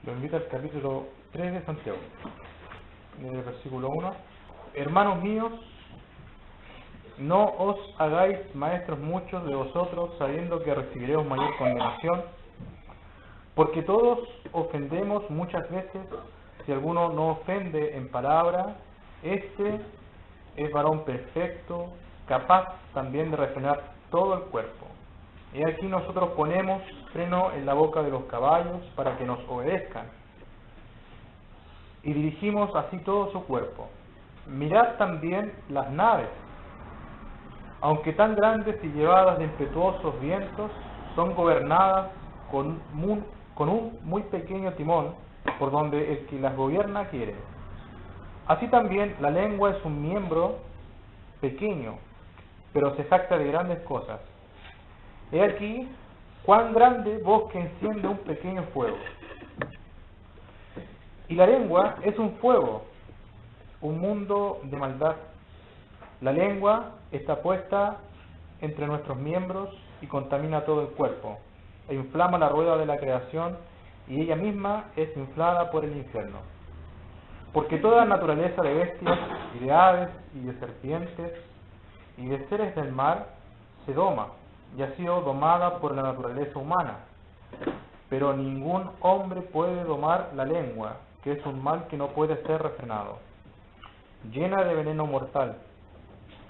Lo invito al capítulo 3 de Santiago, en el versículo 1. Hermanos míos, no os hagáis maestros muchos de vosotros, sabiendo que recibiréis mayor condenación, porque todos ofendemos muchas veces. Si alguno no ofende en palabra, este es varón perfecto, capaz también de refrenar todo el cuerpo. Y aquí nosotros ponemos freno en la boca de los caballos para que nos obedezcan, y dirigimos así todo su cuerpo. Mirad también las naves, aunque tan grandes y llevadas de impetuosos vientos, son gobernadas con un muy pequeño timón, por donde el que las gobierna quiere. Así también la lengua es un miembro pequeño, pero se jacta de grandes cosas. He aquí cuán grande bosque enciende un pequeño fuego. Y la lengua es un fuego, un mundo de maldad. La lengua está puesta entre nuestros miembros y contamina todo el cuerpo, e inflama la rueda de la creación, y ella misma es inflada por el infierno. Porque toda naturaleza de bestias, y de aves, y de serpientes, y de seres del mar, se doma, y ha sido domada por la naturaleza humana. Pero ningún hombre puede domar la lengua, que es un mal que no puede ser refrenado, llena de veneno mortal.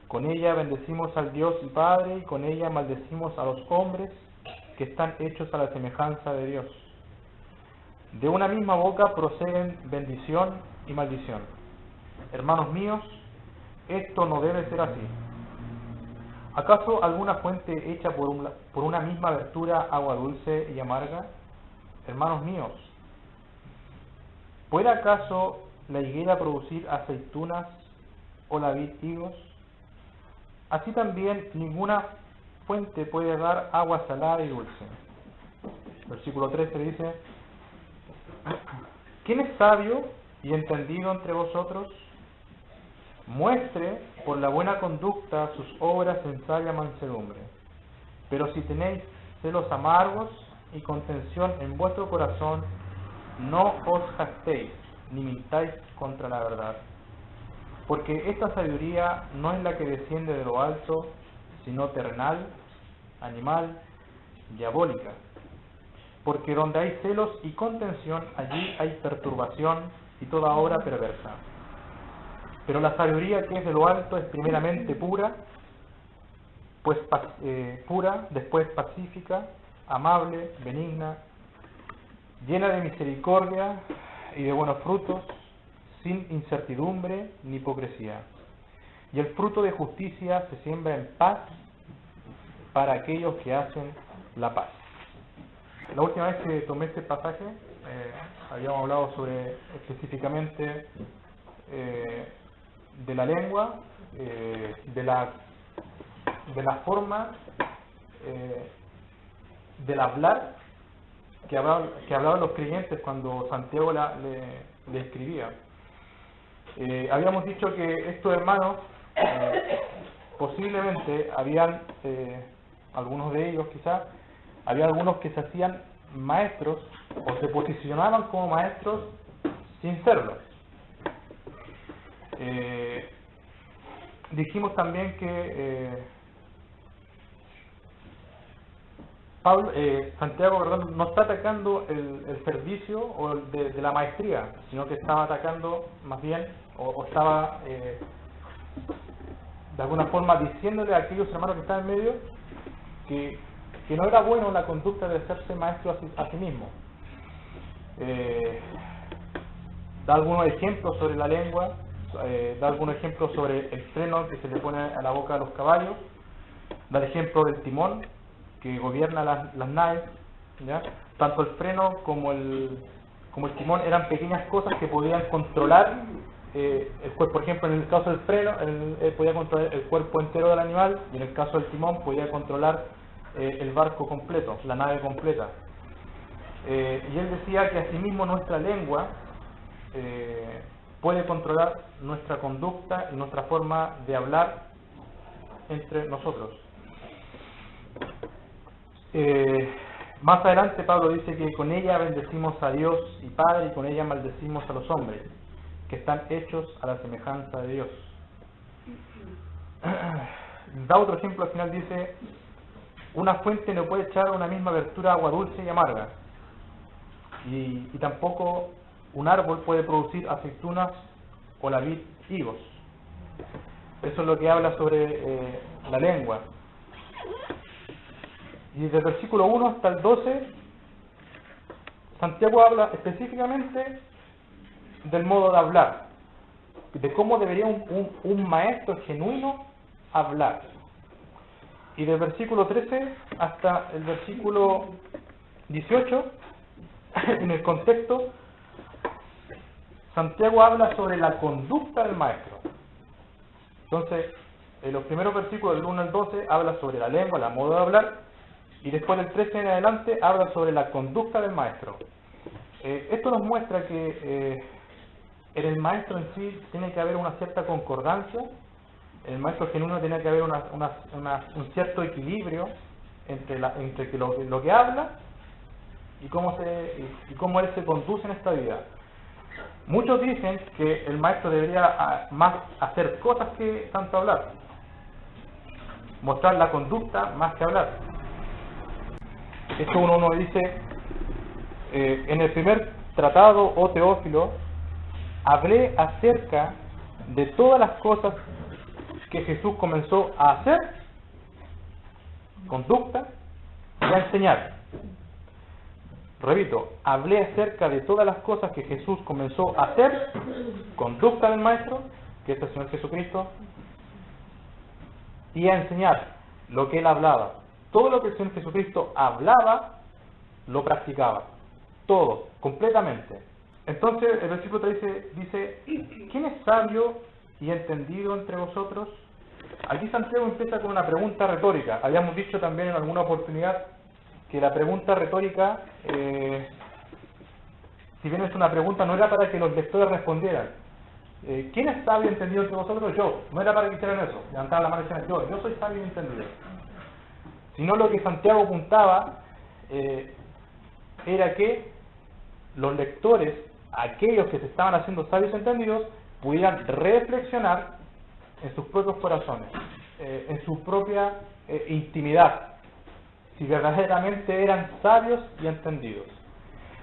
Con ella bendecimos al Dios y Padre, y con ella maldecimos a los hombres que están hechos a la semejanza de Dios. De una misma boca proceden bendición y maldición. Hermanos míos, esto no debe ser así. ¿Acaso alguna fuente hecha por una misma abertura agua dulce y amarga? Hermanos míos, ¿puede acaso la higuera producir aceitunas o la vid higos? Así también ninguna fuente puede dar agua salada y dulce. Versículo 13 dice: ¿quién es sabio y entendido entre vosotros? Muestre por la buena conducta sus obras en sabia mansedumbre. Pero si tenéis celos amargos y contención en vuestro corazón, no os jactéis ni mintáis contra la verdad. Porque esta sabiduría no es la que desciende de lo alto, sino terrenal, animal, diabólica. Porque donde hay celos y contención, allí hay perturbación y toda obra perversa. Pero la sabiduría que es de lo alto es primeramente pura, después pacífica, amable, benigna, llena de misericordia y de buenos frutos, sin incertidumbre ni hipocresía. Y el fruto de justicia se siembra en paz para aquellos que hacen la paz. La última vez que tomé este pasaje, habíamos hablado sobre específicamente de la lengua, de la forma del hablar que hablaban los creyentes cuando Santiago le escribía. Habíamos dicho que estos hermanos posiblemente habían, algunos de ellos quizás, había algunos que se hacían maestros o se posicionaban como maestros sin serlo. Dijimos también que Santiago, perdón, no está atacando el servicio o de la maestría, sino que estaba atacando más bien, o estaba de alguna forma diciéndole a aquellos hermanos que están en medio que no era bueno la conducta de hacerse maestro a sí mismo. Da algunos ejemplos sobre la lengua, da algunos ejemplos sobre el freno que se le pone a la boca de los caballos, da el ejemplo del timón que gobierna las naves, ¿ya? Tanto el freno como el timón eran pequeñas cosas que podían controlar el cuerpo. Por ejemplo, en el caso del freno, podía controlar el cuerpo entero del animal, y en el caso del timón podía controlar el barco completo, la nave completa. Y él decía que asimismo nuestra lengua puede controlar nuestra conducta y nuestra forma de hablar entre nosotros. Más adelante Pablo dice que con ella bendecimos a Dios y Padre, y con ella maldecimos a los hombres, que están hechos a la semejanza de Dios. Da otro ejemplo, al final dice: una fuente no puede echar una misma abertura agua dulce y amarga, y tampoco un árbol puede producir aceitunas o la vid higos. Eso es lo que habla sobre la lengua. Y desde el versículo 1 hasta el 12, Santiago habla específicamente del modo de hablar, de cómo debería un maestro genuino hablar. Y del versículo 13 hasta el versículo 18, en el contexto, Santiago habla sobre la conducta del maestro. Entonces, en los primeros versículos del 1 al 12 habla sobre la lengua, el modo de hablar, y después del 13 en adelante habla sobre la conducta del maestro. Esto nos muestra que en el maestro en sí tiene que haber una cierta concordancia. En el maestro genuino tiene que haber un cierto equilibrio entre lo que habla y cómo él se conduce en esta vida. Muchos dicen que el maestro debería más hacer cosas que tanto hablar, mostrar la conducta más que hablar. Esto uno dice, en el primer tratado, oh Teófilo, hablé acerca de todas las cosas que Jesús comenzó a hacer, conducta, y a enseñar. Repito, hablé acerca de todas las cosas que Jesús comenzó a hacer, conducta del Maestro, que es el Señor Jesucristo, y a enseñar lo que Él hablaba. Todo lo que el Señor Jesucristo hablaba, lo practicaba. Todo, completamente. Entonces, el versículo 13 dice: ¿quién es sabio y entendido entre vosotros? Aquí Santiago empieza con una pregunta retórica. Habíamos dicho también en alguna oportunidad que la pregunta retórica, si bien es una pregunta, no era para que los lectores respondieran. ¿Quién es sabio y entendido entre vosotros? Yo. No era para que hicieran eso, levantaban la mano y decían: yo soy sabio y entendido. Sino lo que Santiago apuntaba era que los lectores, aquellos que se estaban haciendo sabios y entendidos, pudieran reflexionar en sus propios corazones, en su propia intimidad, si verdaderamente eran sabios y entendidos.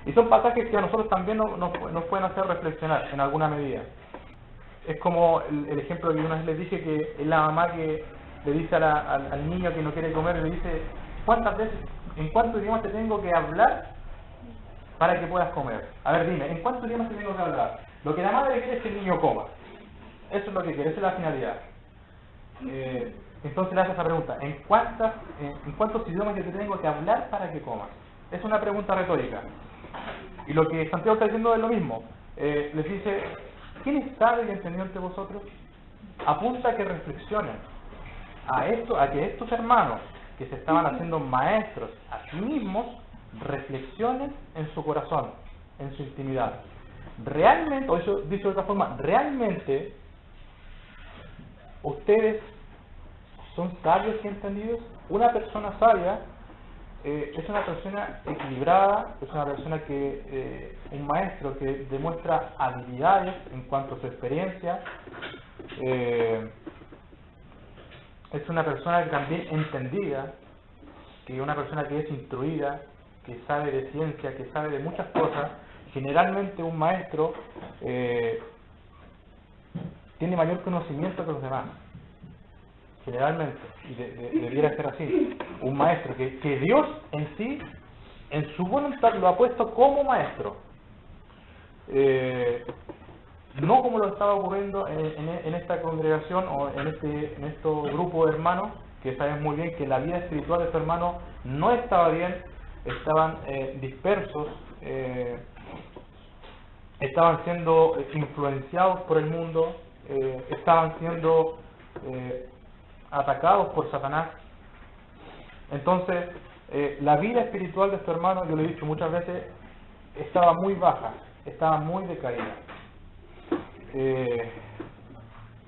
Y son pasajes que a nosotros también nos pueden hacer reflexionar en alguna medida. Es como el ejemplo que una vez les dije, que es la mamá que le dice al niño que no quiere comer, le dice: ¿en cuántos idiomas te tengo que hablar para que puedas comer? A ver, dime, ¿en cuántos idiomas te tengo que hablar? Lo que la madre quiere es que el niño coma. Eso es lo que quiere, esa es la finalidad. Entonces le hace esa pregunta: ¿en cuántos idiomas yo te tengo que hablar para que comas? Es una pregunta retórica. Y lo que Santiago está diciendo es lo mismo. Les dice: ¿quién es sabio y entendido entre vosotros? Apunta a que reflexionen a que estos hermanos que se estaban haciendo maestros a sí mismos reflexionen en su corazón, en su intimidad. Realmente, o eso dicho de otra forma, realmente ustedes son sabios y entendidos. Una persona sabia es una persona equilibrada, es una persona un maestro que demuestra habilidades en cuanto a su experiencia, es una persona también entendida, que es una persona que es instruida, que sabe de ciencia, que sabe de muchas cosas. Generalmente un maestro tiene mayor conocimiento que los demás, generalmente, y debiera ser así. Un maestro que Dios en sí, en su voluntad, lo ha puesto como maestro, no como lo estaba ocurriendo en esta congregación o en estos grupos de hermanos, que saben muy bien que la vida espiritual de su hermano no estaba bien, estaban dispersos, estaban siendo influenciados por el mundo, estaban siendo atacados por Satanás. Entonces, la vida espiritual de su hermano, yo lo he dicho muchas veces, estaba muy baja, estaba muy decaída.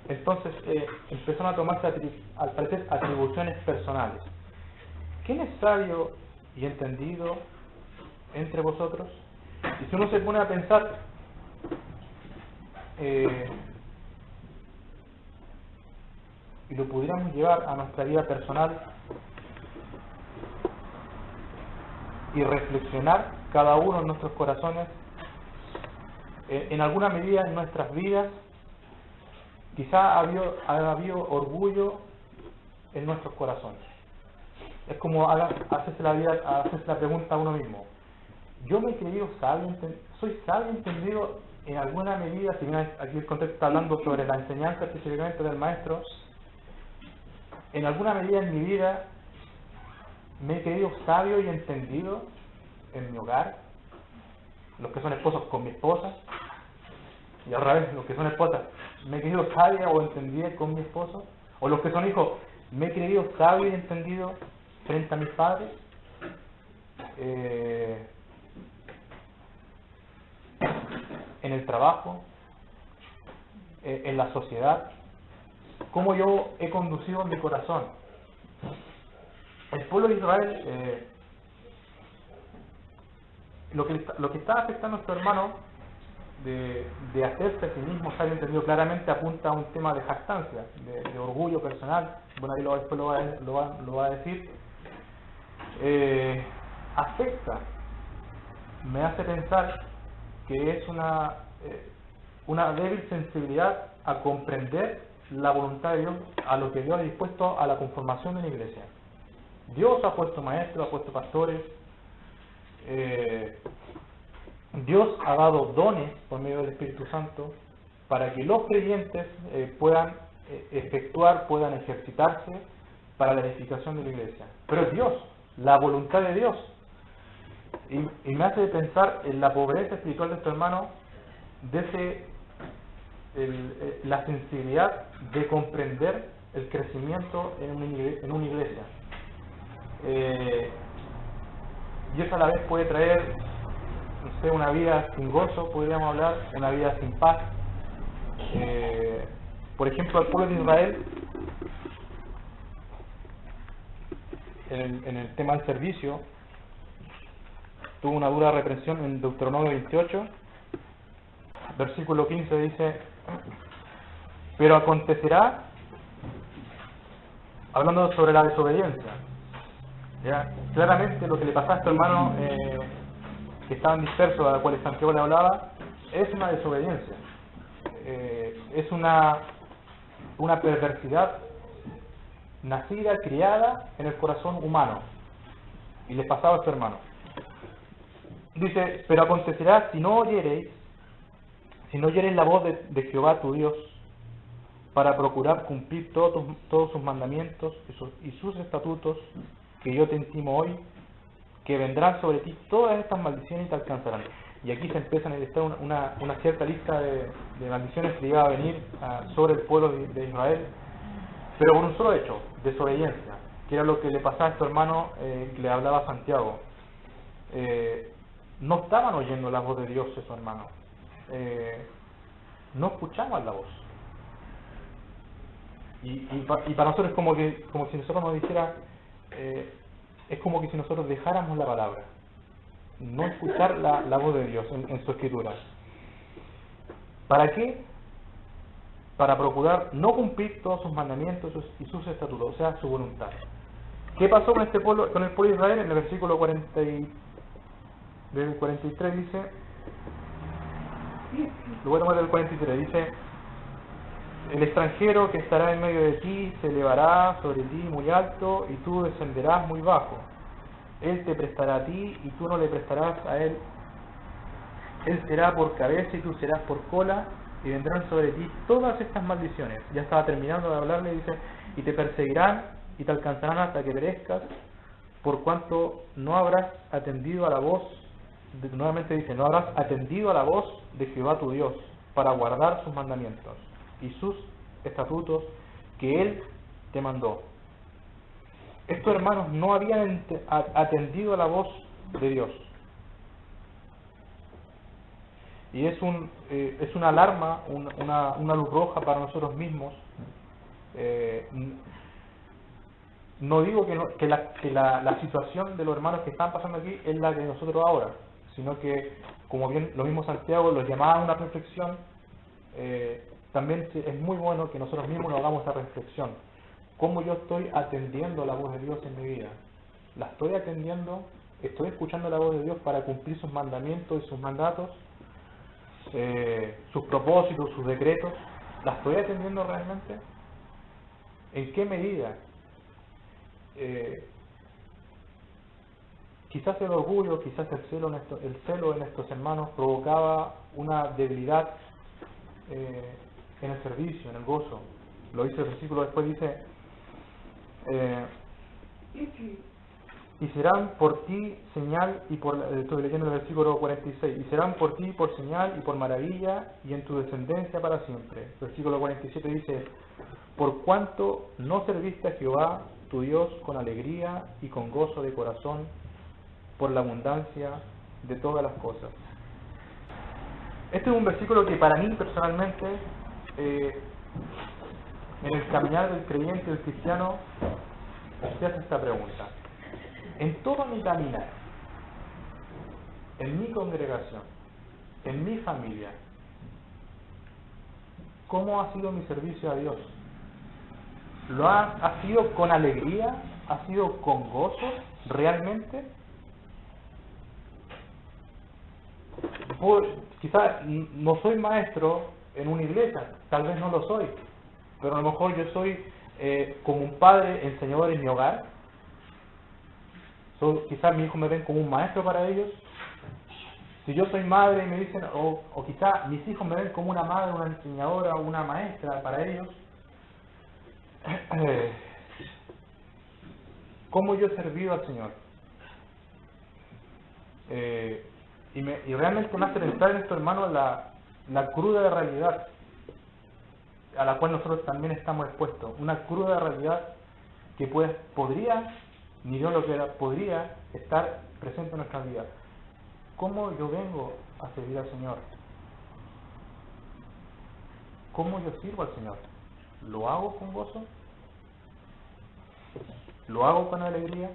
Entonces empezaron a tomarse, al parecer, atribuciones personales. ¿Quién es sabio y entendido entre vosotros. Y si uno se pone a pensar, y lo pudiéramos llevar a nuestra vida personal y reflexionar cada uno en nuestros corazones, en alguna medida en nuestras vidas quizá ha habido orgullo en nuestros corazones. Es como hacerse la pregunta a uno mismo: yo me he creído sabio, soy sabio entendido en alguna medida. Si bien aquí el contexto está hablando sobre la enseñanza específicamente del maestro, en alguna medida en mi vida me he creído sabio y entendido en mi hogar, los que son esposos con mi esposa, y al revés, los que son esposas, me he creído sabia o entendida con mi esposo, o los que son hijos, me he creído sabio y entendido frente a mis padres. En el trabajo, en la sociedad, cómo yo he conducido mi corazón. El pueblo de Israel, lo que está afectando a nuestro hermano de hacerse a sí mismo sabio entendido, claramente apunta a un tema de jactancia, de orgullo personal. Bueno, ahí después lo va a decir. Afecta, me hace pensar que es una débil sensibilidad a comprender la voluntad de Dios, a lo que Dios ha dispuesto a la conformación de la iglesia. Dios ha puesto maestros, ha puesto pastores, Dios ha dado dones por medio del Espíritu Santo para que los creyentes puedan efectuar, puedan ejercitarse para la edificación de la iglesia. Pero es Dios, la voluntad de Dios. Y me hace pensar en la pobreza espiritual de este hermano, la sensibilidad de comprender el crecimiento en una iglesia. Y eso a la vez puede traer, no sé, una vida sin gozo, podríamos hablar, una vida sin paz. Por ejemplo, al pueblo de Israel, en el tema del servicio, tuvo una dura reprensión en Deuteronomio 28, versículo 15 dice: pero acontecerá, hablando sobre la desobediencia, ¿ya? Claramente lo que le pasó a estos hermanos que estaban dispersos, a los cuales Santiago le hablaba, es una desobediencia, es una perversidad nacida, criada en el corazón humano, y les pasaba a estos hermanos. Dice: pero acontecerá si no oyereis la voz de Jehová tu Dios, para procurar cumplir todos sus mandamientos y sus estatutos que yo te intimo hoy, que vendrán sobre ti todas estas maldiciones y te alcanzarán. Y aquí se empiezan a listar una cierta lista de maldiciones que iba a venir sobre el pueblo de Israel, pero por un solo hecho: desobediencia, que era lo que le pasaba a estos hermanos que le hablaba a Santiago. No estaban oyendo la voz de Dios esos hermanos, no escuchaban la voz. Y para nosotros es como si nosotros nos dijera, es como que si nosotros dejáramos la palabra, no escuchar la voz de Dios en su escritura. ¿Para qué? Para procurar no cumplir todos sus mandamientos y sus estatutos, o sea, su voluntad. ¿Qué pasó con este pueblo, con el pueblo de Israel? En el versículo 43 dice, lo voy a tomar del 43, dice: el extranjero que estará en medio de ti se elevará sobre ti muy alto, y tú descenderás muy bajo. Él te prestará a ti, y tú no le prestarás a él. Él será por cabeza, y tú serás por cola, y vendrán sobre ti todas estas maldiciones. Ya estaba terminando de hablarle, dice: y te perseguirán, y te alcanzarán hasta que perezcas, por cuanto no habrás atendido a la voz, nuevamente dice, no habrás atendido a la voz de Jehová tu Dios, para guardar sus mandamientos y sus estatutos que Él te mandó. Estos hermanos no habían atendido a la voz de Dios. Y es una alarma, una luz roja para nosotros mismos. No digo que la situación de los hermanos que están pasando aquí es la de nosotros ahora, sino que, como bien lo mismo Santiago los llamaba a una reflexión, también es muy bueno que nosotros mismos nos hagamos esa reflexión. ¿Cómo yo estoy atendiendo la voz de Dios en mi vida? ¿La estoy atendiendo? ¿Estoy escuchando la voz de Dios para cumplir sus mandamientos y sus mandatos? ¿Sus propósitos, sus decretos? ¿La estoy atendiendo realmente? ¿En qué medida? Quizás el orgullo, quizás el celo en estos hermanos provocaba una debilidad en el servicio, en el gozo. Lo dice el versículo después, dice, y serán por ti señal, estoy leyendo el versículo 46, y serán por ti por señal y por maravilla y en tu descendencia para siempre. Versículo 47 dice, por cuanto no serviste a Jehová tu Dios con alegría y con gozo de corazón por la abundancia de todas las cosas. Este es un versículo que para mí personalmente, en el caminar del creyente, del cristiano, se hace esta pregunta. En todo mi caminar, en mi congregación, en mi familia, ¿cómo ha sido mi servicio a Dios? ¿Ha sido con alegría? ¿Ha sido con gozo realmente? Quizás no soy maestro en una iglesia, tal vez no lo soy, pero a lo mejor yo soy como un padre enseñador en mi hogar. Quizás mis hijos me ven como un maestro para ellos. Si yo soy madre y me dicen, o quizás mis hijos me ven como una madre, una enseñadora, una maestra para ellos. ¿Cómo yo he servido al Señor? Y realmente me hace pensar en esto, hermano, la cruda realidad a la cual nosotros también estamos expuestos. Una cruda realidad que podría, ni Dios lo quiera, podría estar presente en nuestra vida. ¿Cómo yo vengo a servir al Señor? ¿Cómo yo sirvo al Señor? ¿Lo hago con gozo? ¿Lo hago con alegría?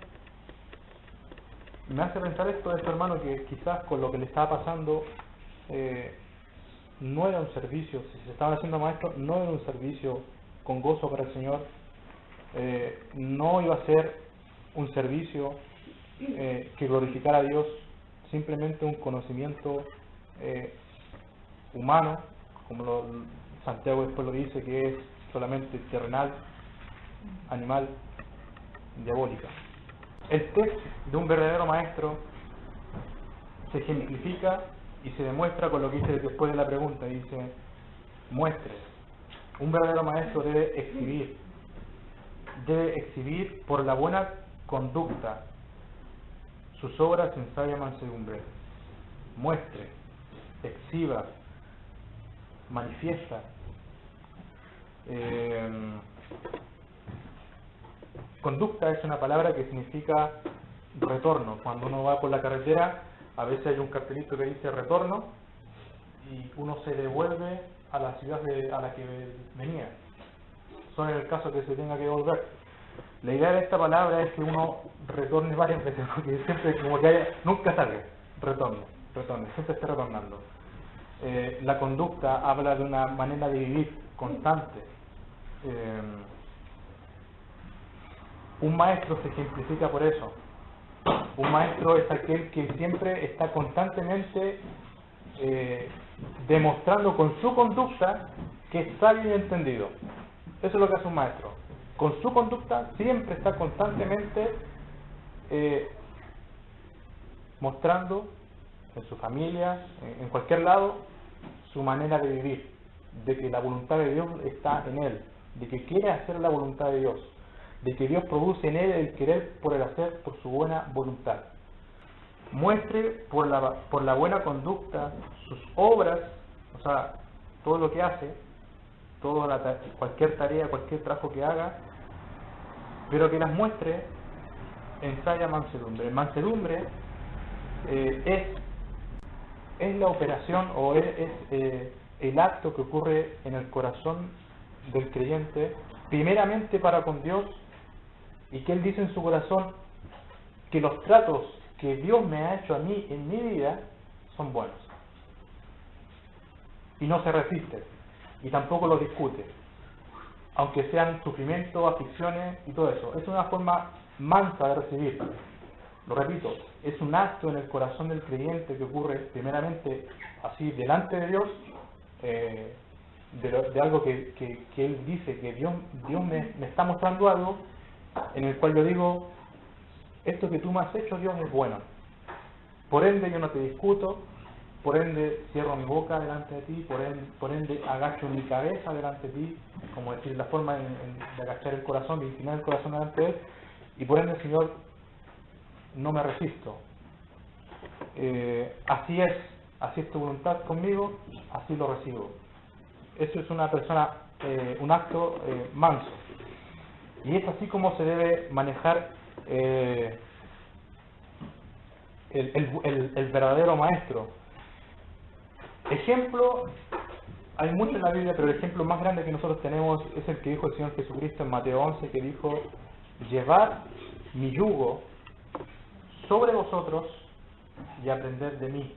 Me hace pensar esto de este hermano que quizás con lo que le estaba pasando no era un servicio, si se estaba haciendo maestro, no era un servicio con gozo para el Señor, no iba a ser un servicio que glorificara a Dios, simplemente un conocimiento humano, como Santiago después lo dice, que es solamente terrenal, animal, diabólica. El test de un verdadero maestro se ejemplifica y se demuestra con lo que dice después de la pregunta. Dice, muestre. Un verdadero maestro debe exhibir por la buena conducta sus obras en sabia mansedumbre. Muestre, exhiba, manifiesta. Conducta es una palabra que significa retorno. Cuando uno va por la carretera, a veces hay un cartelito que dice retorno y uno se devuelve a la ciudad a la que venía. Solo en el caso que se tenga que volver. La idea de esta palabra es que uno retorne varias veces, porque siempre como que nunca sale, retorne, siempre está retornando. La conducta habla de una manera de vivir constante. Un maestro se ejemplifica por eso. Un maestro es aquel que siempre está constantemente demostrando con su conducta que es sabio y entendido. Eso es lo que hace un maestro. Con su conducta siempre está constantemente mostrando en su familia, en cualquier lado, su manera de vivir, de que la voluntad de Dios está en él, de que quiere hacer la voluntad de Dios, de que Dios produce en él el querer por el hacer por su buena voluntad. Muestre por la buena conducta sus obras, o sea, todo lo que hace, cualquier tarea, cualquier trabajo que haga, pero que las muestre en sabia mansedumbre. Mansedumbre es la operación o es el acto que ocurre en el corazón del creyente, primeramente para con Dios y que él dice en su corazón que los tratos que Dios me ha hecho a mí en mi vida son buenos. Y no se resiste, y tampoco los discute, aunque sean sufrimientos, aflicciones y todo eso. Es una forma mansa de recibir. Lo repito, es un acto en el corazón del creyente que ocurre primeramente así delante de Dios, de algo que Él dice, que Dios me está mostrando algo, en el cual yo digo, esto que tú me has hecho, Dios, es bueno. Por ende yo no te discuto, por ende cierro mi boca delante de ti, por ende agacho mi cabeza delante de ti, como decir, la forma de agachar el corazón, de inclinar el corazón delante de Él, y por ende, Señor, no me resisto. Así es tu voluntad conmigo, así lo recibo. Eso es una persona, un acto manso. Y es así como se debe manejar el verdadero maestro. Ejemplo, hay mucho en la Biblia, pero el ejemplo más grande que nosotros tenemos es el que dijo el Señor Jesucristo en Mateo 11, que dijo, llevad mi yugo sobre vosotros y aprended de mí.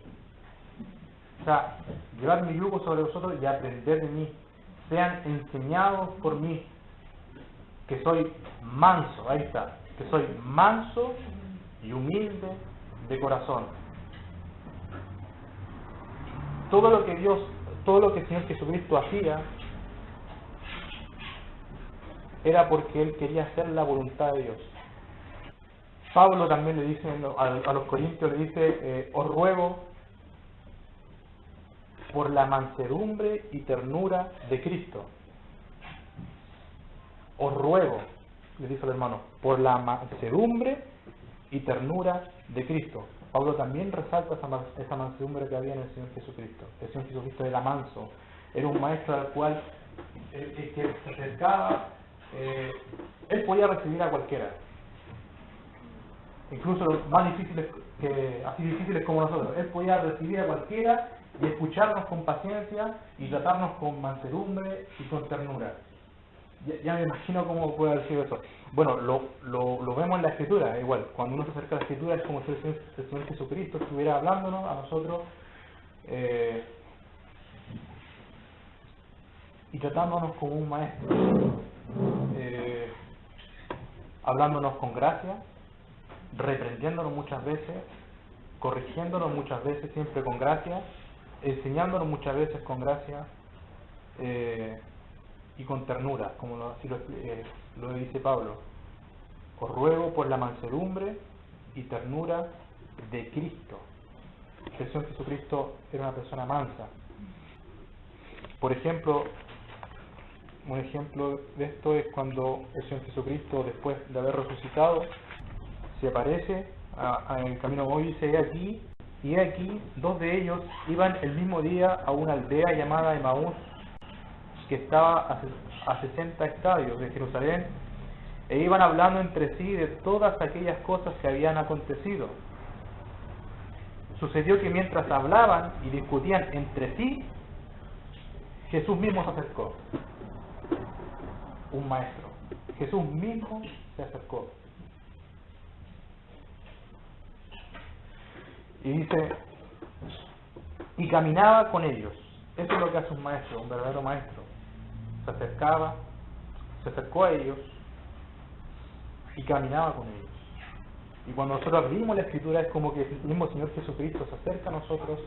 O sea, llevad mi yugo sobre vosotros y aprended de mí. Sean enseñados por mí, que soy manso, ahí está, que soy manso y humilde de corazón. Todo lo que el Señor Jesucristo hacía era porque Él quería hacer la voluntad de Dios. Pablo también le dice a los corintios, le dice, os ruego por la mansedumbre y ternura de Cristo. Os ruego, le dice al hermano, por la mansedumbre y ternura de Cristo. Pablo también resalta esa mansedumbre que había en el Señor Jesucristo. El Señor Jesucristo era manso, era un maestro al cual que se acercaba, él podía recibir a cualquiera, incluso los más difíciles, así difíciles como nosotros. Él podía recibir a cualquiera y escucharnos con paciencia y tratarnos con mansedumbre y con ternura. Ya me imagino cómo puede haber sido eso. Bueno, lo vemos en la Escritura, igual. Cuando uno se acerca a la Escritura es como si el Señor Jesucristo estuviera hablándonos a nosotros y tratándonos como un maestro, hablándonos con gracia, reprendiéndonos muchas veces, corrigiéndonos muchas veces, siempre con gracia, enseñándonos muchas veces con gracia, y con ternura, como así lo dice Pablo. Os ruego por la mansedumbre y ternura de Cristo. El Señor Jesucristo era una persona mansa. Por ejemplo, un ejemplo de esto es cuando el Señor Jesucristo, después de haber resucitado, se aparece en el camino hoy, dice, he aquí, dos de ellos iban el mismo día a una aldea llamada Emaús, que estaba a 60 estadios de Jerusalén, e iban hablando entre sí de todas aquellas cosas que habían acontecido. Sucedió que mientras hablaban y discutían entre sí, Jesús mismo se acercó. Un maestro. Jesús mismo se acercó. Y dice, y caminaba con ellos. Eso es lo que hace un maestro, un verdadero maestro. Se acercó a ellos y caminaba con ellos. Y cuando nosotros abrimos la Escritura es como que el mismo Señor Jesucristo se acerca a nosotros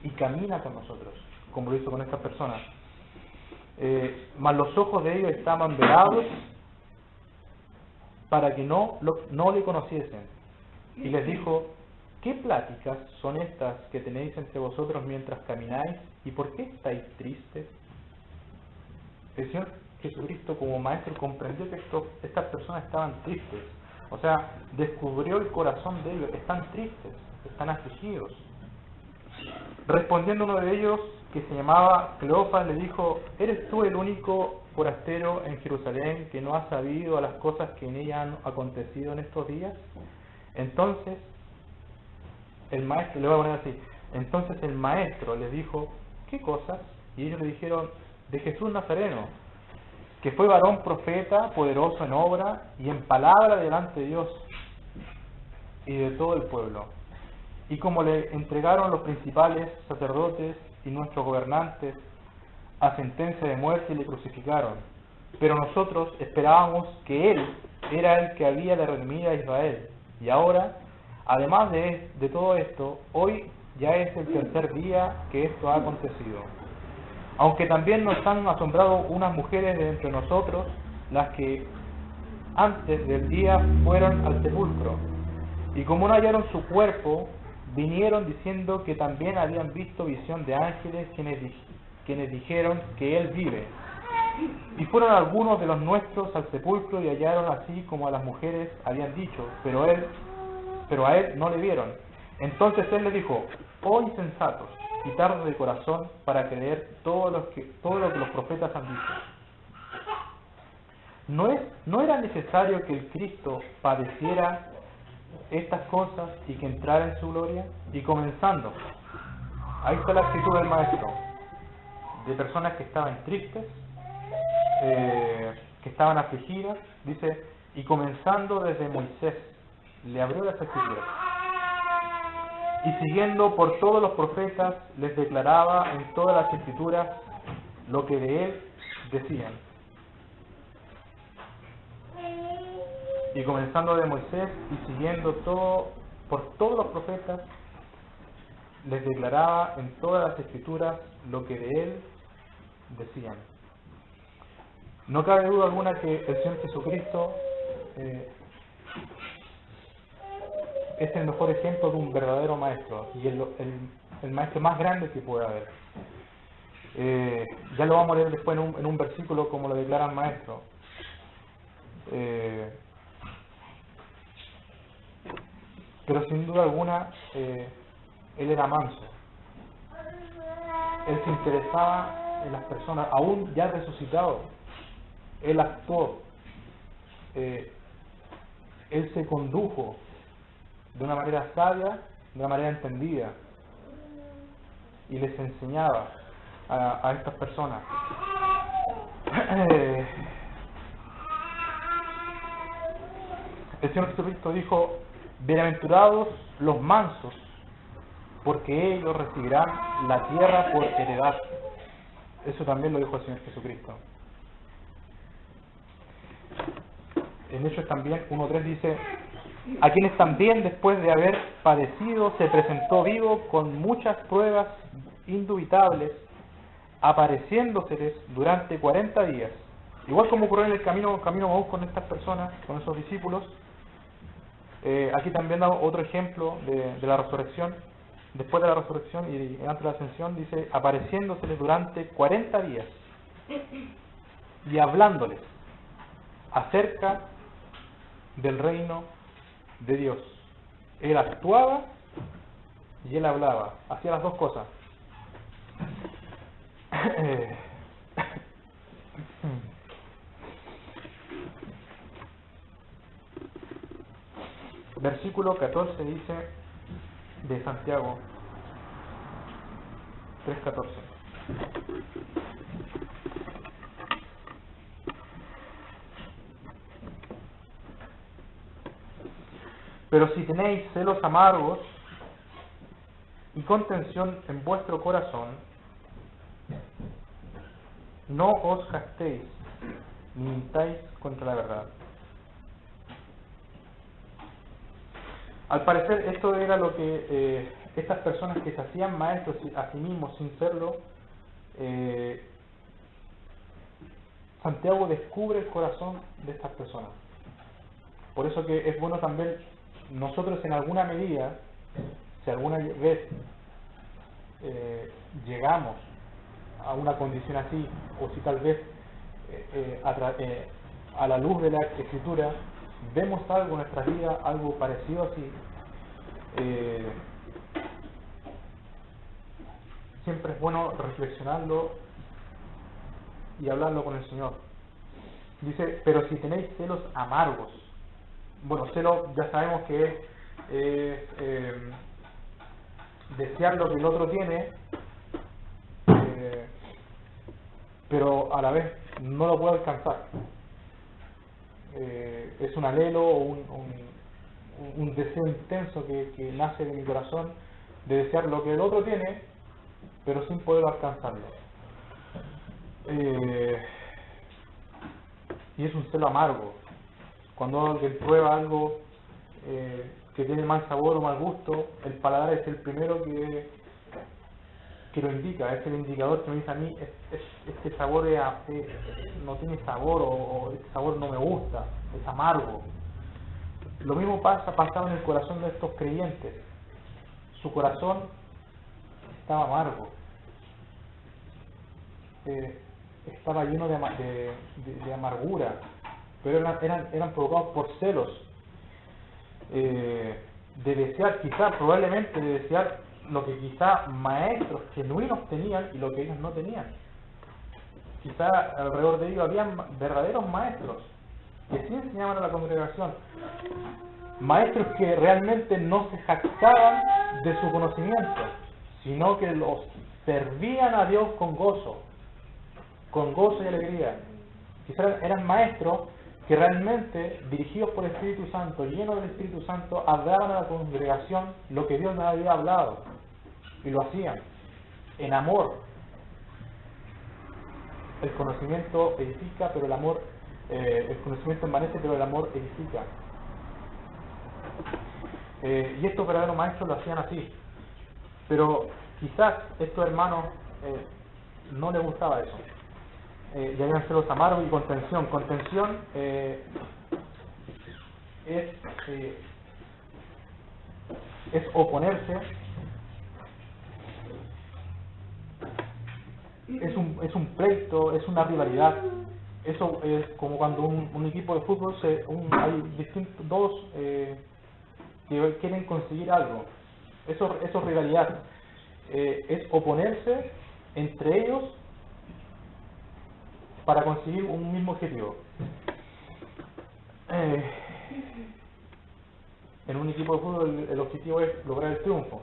y camina con nosotros, como lo hizo con estas personas. Mas los ojos de ellos estaban velados para que no le conociesen. Y les dijo, ¿qué pláticas son estas que tenéis entre vosotros mientras camináis? ¿Y por qué estáis tristes? El Señor Jesucristo como maestro comprendió que estas personas estaban tristes. O sea, descubrió el corazón de ellos. Están tristes, están afligidos. Respondiendo uno de ellos, que se llamaba Cleofas, le dijo, ¿eres tú el único forastero en Jerusalén que no ha sabido a las cosas que en ella han acontecido en estos días? Entonces, el maestro, le voy a poner así, entonces el maestro les dijo, ¿qué cosas? Y ellos le dijeron, de Jesús Nazareno. que fue varón profeta, poderoso en obra y en palabra delante de Dios y de todo el pueblo. Y como le entregaron los principales sacerdotes y nuestros gobernantes a sentencia de muerte y le crucificaron, pero nosotros esperábamos que Él era el que había de redimir a Israel. Y ahora, además de todo esto, hoy ya es el tercer día que esto ha acontecido. Aunque también nos han asombrado unas mujeres de entre nosotros, las que antes del día fueron al sepulcro, y como no hallaron su cuerpo, vinieron diciendo que también habían visto visión de ángeles quienes dijeron que Él vive. Y fueron algunos de los nuestros al sepulcro y hallaron así como a las mujeres habían dicho, pero a él no le vieron. Entonces Él le dijo: oh insensatos y tardos de corazón para creer todo lo que los profetas han dicho. ¿No era necesario que el Cristo padeciera estas cosas y que entrara en su gloria? Y comenzando, ahí está la actitud del maestro, de personas que estaban tristes, que estaban afligidas, dice, y comenzando desde Moisés, le abrió las escrituras, y siguiendo por todos los profetas, les declaraba en todas las escrituras lo que de él decían. Y comenzando de Moisés y siguiendo por todos los profetas, les declaraba en todas las escrituras lo que de él decían. No cabe duda alguna que el Señor Jesucristo es el mejor ejemplo de un verdadero maestro y el maestro más grande que puede haber. Ya lo vamos a leer después en un versículo como lo declara el maestro. Pero sin duda alguna Él era manso. Él se interesaba en las personas, aún ya resucitado. Él actuó. Él se condujo de una manera sabia, de una manera entendida, y les enseñaba a estas personas. El Señor Jesucristo dijo: bienaventurados los mansos, porque ellos recibirán la tierra por heredad. Eso también lo dijo el Señor Jesucristo. En Hechos también 1.3 dice: a quienes también después de haber padecido se presentó vivo con muchas pruebas indubitables, apareciéndoseles durante 40 días. Igual como ocurrió en el camino Maús con estas personas, con esos discípulos, aquí también da otro ejemplo de la resurrección. Después de la resurrección y antes de la ascensión, dice, apareciéndoseles durante 40 días y hablándoles acerca del reino de Dios. Él actuaba y él hablaba, hacía las dos cosas. Versículo 14 dice de Santiago 3:14. Pero si tenéis celos amargos y contención en vuestro corazón, no os jactéis ni mintáis contra la verdad. Al parecer esto era lo que estas personas que se hacían maestros a sí mismos sin serlo, Santiago descubre el corazón de estas personas. Por eso que es bueno también nosotros en alguna medida, si alguna vez llegamos a una condición así, o si tal vez a la luz de la Escritura vemos algo en nuestra vida, algo parecido así, siempre es bueno reflexionarlo y hablarlo con el Señor. Dice, pero si tenéis celos amargos. Bueno, celos ya sabemos que es desear lo que el otro tiene, pero a la vez no lo puedo alcanzar. Es un anhelo o un deseo intenso que nace de mi corazón de desear lo que el otro tiene, pero sin poder alcanzarlo. Y es un celo amargo. Cuando alguien prueba algo que tiene mal sabor o mal gusto, el paladar es el primero que lo indica, es el indicador que me dice a mí, este sabor no tiene sabor, o este sabor no me gusta, es amargo. Lo mismo pasaba en el corazón de estos creyentes. Su corazón estaba amargo, estaba lleno de amargura, pero eran provocados por celos, de desear, probablemente de desear lo que quizá maestros genuinos tenían y lo que ellos no tenían. Quizá alrededor de ellos habían verdaderos maestros que sí enseñaban a la congregación, maestros que realmente no se jactaban de su conocimiento, sino que los servían a Dios con gozo y alegría. Quizá eran maestros que realmente, dirigidos por el Espíritu Santo, llenos del Espíritu Santo, hablaban a la congregación lo que Dios les había hablado, y lo hacían en amor. El conocimiento edifica, pero el conocimiento envanece, pero el amor edifica. Y estos verdaderos maestros lo hacían así, pero quizás estos hermanos no les gustaba eso. Y habían celos amargos y contención. Contención es oponerse, es un pleito, es una rivalidad. Eso es como cuando un equipo de fútbol, hay dos que quieren conseguir algo. Eso es rivalidad. Es oponerse entre ellos para conseguir un mismo objetivo. En un equipo de fútbol el objetivo es lograr el triunfo,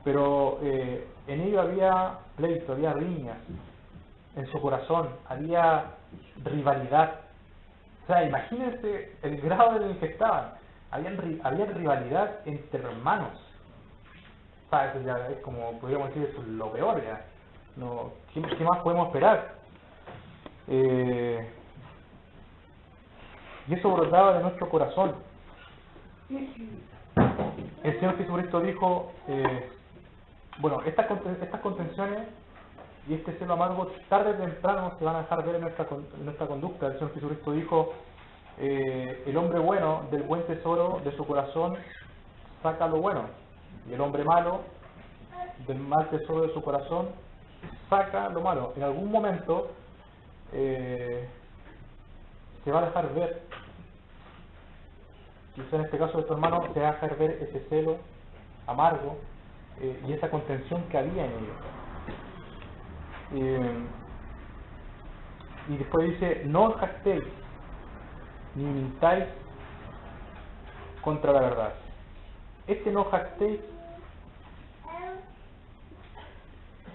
pero en ello había pleito, había riñas, en su corazón había rivalidad. O sea, imagínense el grado en el que estaban. Había rivalidad entre hermanos. O sea, eso ya es como, podríamos decir, eso es lo peor ya. No, ¿qué más podemos esperar? Y eso brotaba de nuestro corazón. El Señor Jesucristo dijo, bueno, estas contenciones y este celo amargo tarde o temprano se van a dejar ver en nuestra conducta. El Señor Jesucristo dijo, el hombre bueno del buen tesoro de su corazón saca lo bueno, y el hombre malo del mal tesoro de su corazón saca lo malo. En algún momento se va a dejar ver, quizá en este caso de tu hermano, se va a dejar ver ese celo amargo y esa contención que había en ellos. Y después dice, no os jactéis ni mintáis contra la verdad. Este no jactéis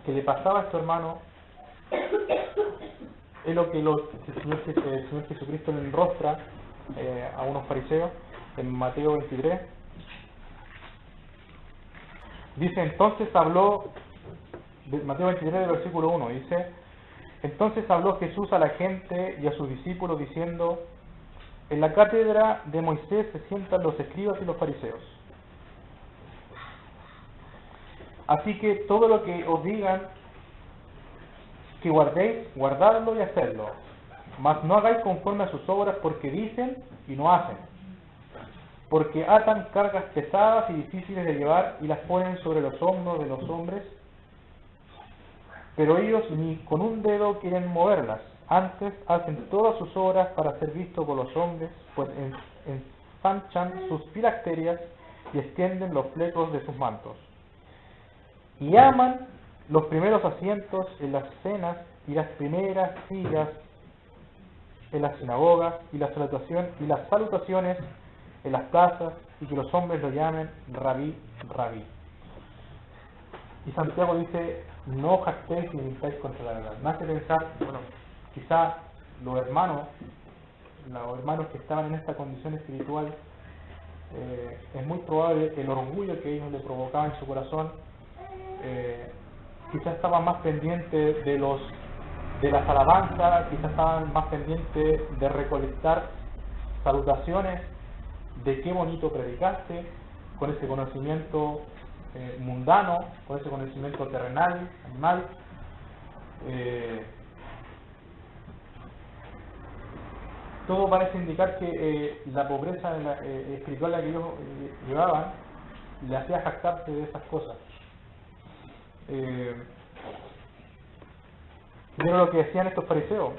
que le pasaba a tu hermano es lo que el Señor Jesucristo le enrostra a unos fariseos en Mateo 23. Dice, entonces habló, Mateo 23, versículo 1, dice, entonces habló Jesús a la gente y a sus discípulos diciendo, en la cátedra de Moisés se sientan los escribas y los fariseos. Así que todo lo que os digan que guardéis, guardadlo y hacedlo, mas no hagáis conforme a sus obras, porque dicen y no hacen, porque atan cargas pesadas y difíciles de llevar y las ponen sobre los hombros de los hombres, pero ellos ni con un dedo quieren moverlas. Antes hacen todas sus obras para ser vistos por los hombres, pues ensanchan sus filacterias y extienden los flecos de sus mantos. Y aman los primeros asientos en las cenas y las primeras sillas en las sinagogas y las salutaciones en las plazas, y que los hombres lo llamen rabí, rabí. Y Santiago dice, no jactéis ni mintáis contra la verdad. Me hace pensar, bueno, quizá los hermanos que estaban en esta condición espiritual, es muy probable que el orgullo que ellos le provocaban en su corazón, quizás estaban más pendientes de las alabanzas, quizás estaban más pendientes de recolectar salutaciones, de qué bonito predicaste, con ese conocimiento mundano, con ese conocimiento terrenal, animal. Todo parece indicar que la pobreza espiritual a la que ellos llevaban le hacía jactarse de esas cosas. Pero lo que decían estos fariseos,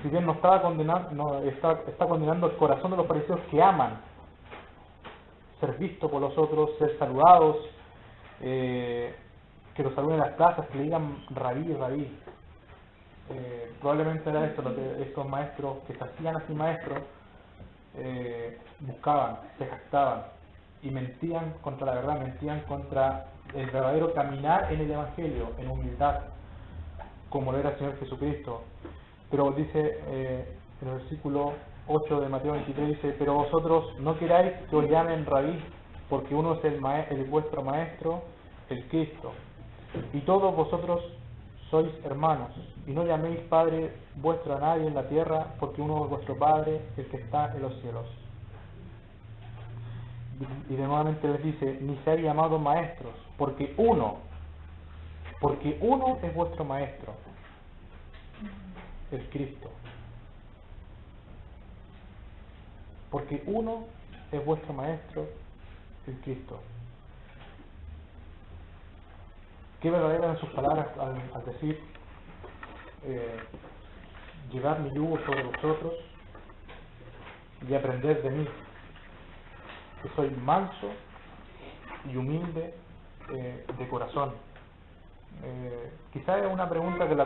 si bien no estaba condenando, está condenando el corazón de los fariseos que aman ser vistos por los otros, ser saludados, que los saluden en las plazas, que le digan rabí, rabí. Probablemente era esto lo que estos maestros que se hacían así maestros buscaban, se jactaban y mentían contra la verdad, mentían contra el verdadero caminar en el Evangelio, en humildad, como lo era el Señor Jesucristo. Pero dice en el versículo 8 de Mateo 23, dice: pero vosotros no queráis que os llamen rabí, porque uno es el vuestro maestro, el Cristo, y todos vosotros sois hermanos, y no llaméis Padre vuestro a nadie en la tierra, porque uno es vuestro Padre, el que está en los cielos. Y de nuevamente les dice: ni seáis llamados maestros, porque uno es vuestro maestro, el Cristo. Porque uno es vuestro maestro, el Cristo. Qué verdadera en sus palabras al decir: llevad mi yugo sobre vosotros y aprended de mí, que soy manso y humilde de corazón. Quizá es una pregunta con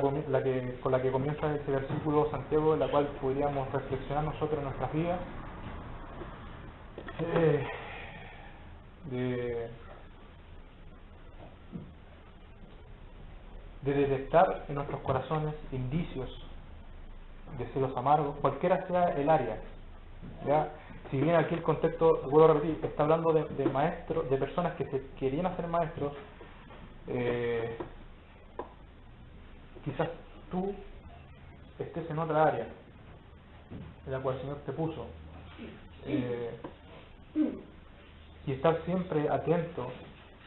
la que comienza ese versículo Santiago, en la cual podríamos reflexionar nosotros en nuestras vidas, de detectar en nuestros corazones indicios de celos amargos, cualquiera sea el área, ¿ya? Si bien aquí el contexto, vuelvo a repetir, está hablando de maestros, de personas que se querían hacer maestros, quizás tú estés en otra área en la cual el Señor te puso, y estar siempre atento,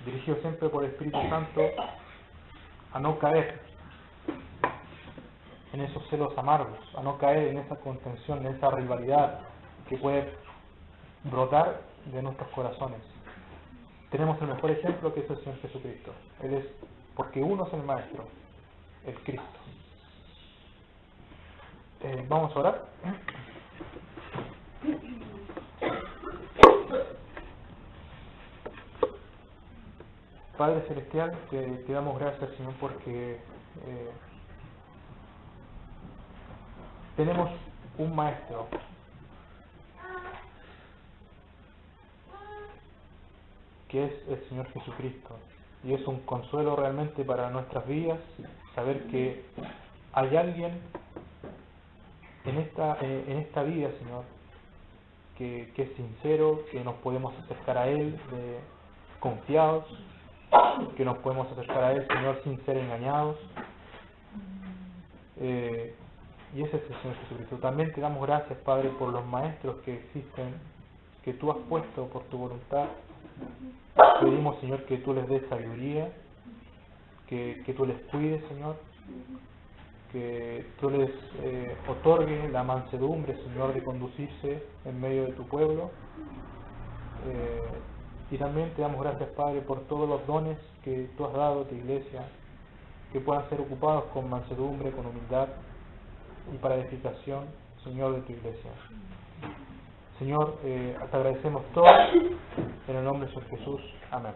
dirigido siempre por el Espíritu Santo, a no caer en esos celos amargos, a no caer en esa contención, en esa rivalidad que puede brotar de nuestros corazones. Tenemos el mejor ejemplo, que es el Señor Jesucristo. Él es, porque uno es el Maestro, el Cristo. Vamos a orar. Padre Celestial, te damos gracias, Señor, porque tenemos un Maestro que es el Señor Jesucristo, y es un consuelo realmente para nuestras vidas saber que hay alguien en esta vida, Señor, que es sincero, que nos podemos acercar a Él confiados, que nos podemos acercar a Él, Señor, sin ser engañados, y ese es el Señor Jesucristo. También te damos gracias, Padre, por los maestros que existen, que tú has puesto por tu voluntad. Pedimos, Señor, que tú les des sabiduría, que tú les cuides, Señor, que tú les otorgues la mansedumbre, Señor, de conducirse en medio de tu pueblo. Y también te damos gracias, Padre, por todos los dones que tú has dado a tu iglesia, que puedan ser ocupados con mansedumbre, con humildad y para edificación, Señor, de tu iglesia. Señor, te agradecemos todo en el nombre de Jesús. Amén.